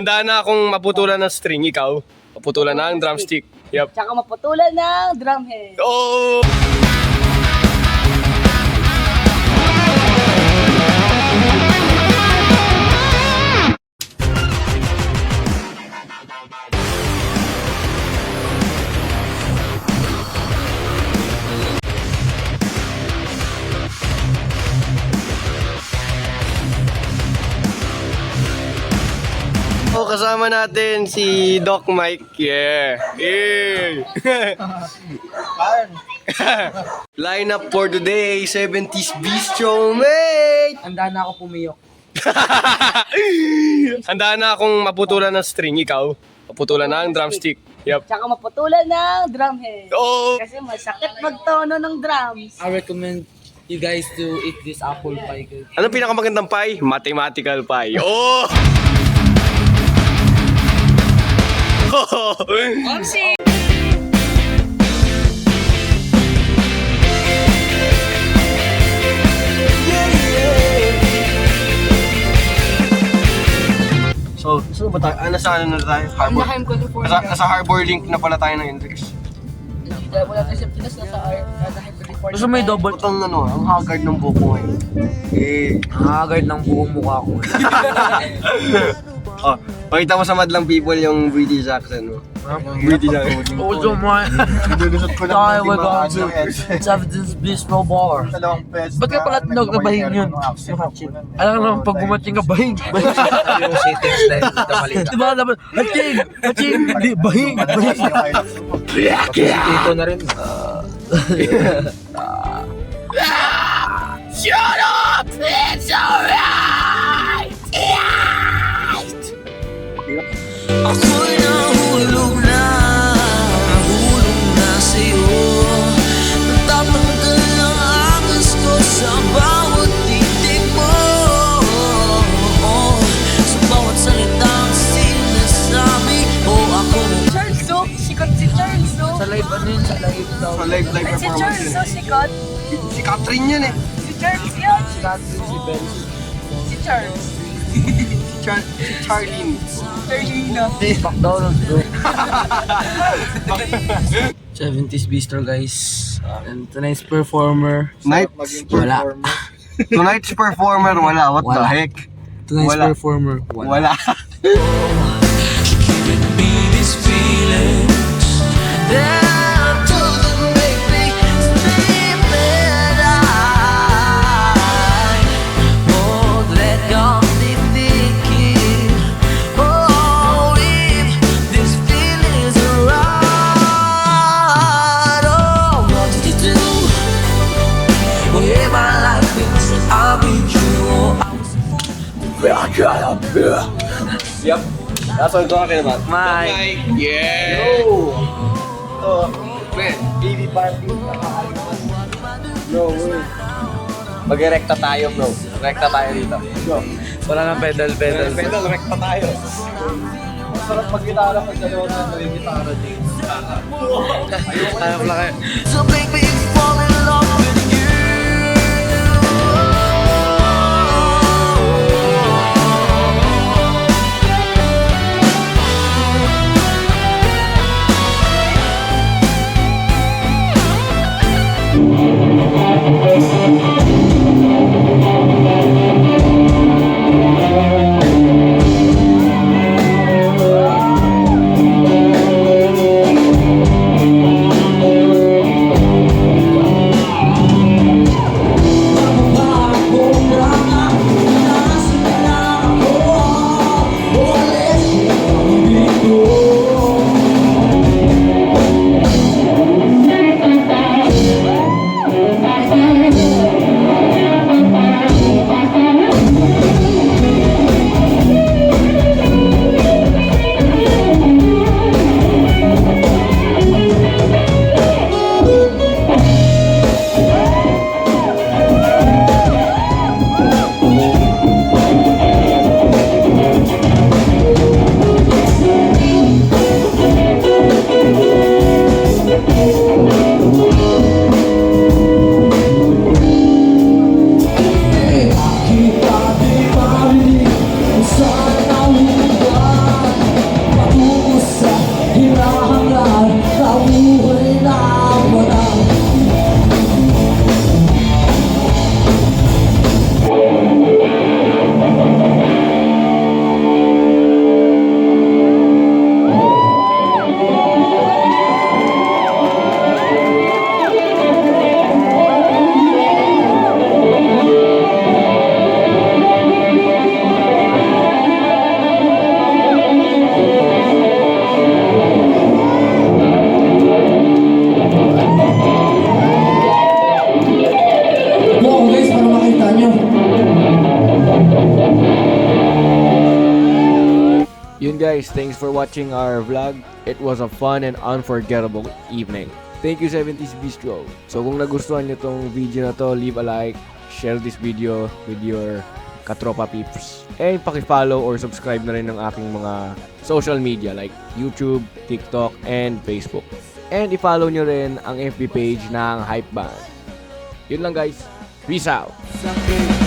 Handa na akong maputulan ng string, ikaw? Maputulan na ang drumstick. Yup. Tsaka maputulan ng drumhead. Oh! Oh, kasama natin si Doc Mike. Yeah. Yeah. Line up for today, 70s Bistro, mate! Handa na ako pumiyok. Handa na akong maputulan ng string, ikaw? Maputulan na ang drumstick. Yup. Tsaka maputulan ng drumhead. Oh! Kasi masakit magtono ng drums. I recommend you guys to eat this apple pie. Guys. Anong pinakamagandang pie? Mathematical pie. Oh! Omsi! So, saan ba tayo? Nasa ano na tayo? Harbor. Anaheim, California. Nasa Harbor Link na pala tayo ng Hendrix. Wala tayo sa Pinas, nasa Anaheim, California. Gusto may double Ba't ang ano, ang haggard ng buko ngayon? Eh. hagard ng buong mukha ko. Oh, pakita mo sa madlang people yung British accent mo. British accent. Also my Nilulusot ko Tayo, lang we're going ano, to headset. 70s Bistro Bar. Dalawang pesos. Ba't ka pala nagbabahin yun? Alam mo naman, pag gumating ka, bahing. Yung settings na yun, malita. Diba dapat, haching, di, bahing. Dito na rin. Ako'y nahulog na sa'yo. Natatanggal ang angas ko sa bawat titig mo, sa bawat salitang sinasabi mo ako. Charles, so, sikat si Charles, so. Sa live, ano yun? Sa live daw. Sa live Ay, si performance Charles, yun. so, sikat. Si Catherine yan eh. Si Charles yun. Catherine, si Ben. Si Charles. Si Charlene. Carlina. Back down, bro. 70s Bistro, guys. And tonight's performer, wala. Tonight's performer, wala. What the Wala. heck? Tonight's Wala. performer, Wala. Giving me these feelings that I told them make me sleep at night. Won't let go be thinking, oh, if this feeling's right. Oh, what did you do? Well, yeah, my life is I'll be true. Yup. That's what I'm talking about. Mike. Yeah. Oh, Man, baby party. bro. Mag-rekta tayo, bro. Rekta tayo dito. Wala nang pedal. Pedal, rekta tayo. Masarap mag-gitara pag dalawa na nag-gitara din. Ayaw pala kayo. So make me fall in love with you. Yun guys, thanks for watching our vlog. It was a fun and unforgettable evening. Thank you 70s Bistro. So kung nagustuhan nyo tong video na to, leave a like, share this video with your katropa peeps. And paki-follow or subscribe na rin ng aking mga social media like YouTube, TikTok, and Facebook. And i-follow nyo rin ang FB page ng Hype Band. Yun lang guys. Peace out! Sakit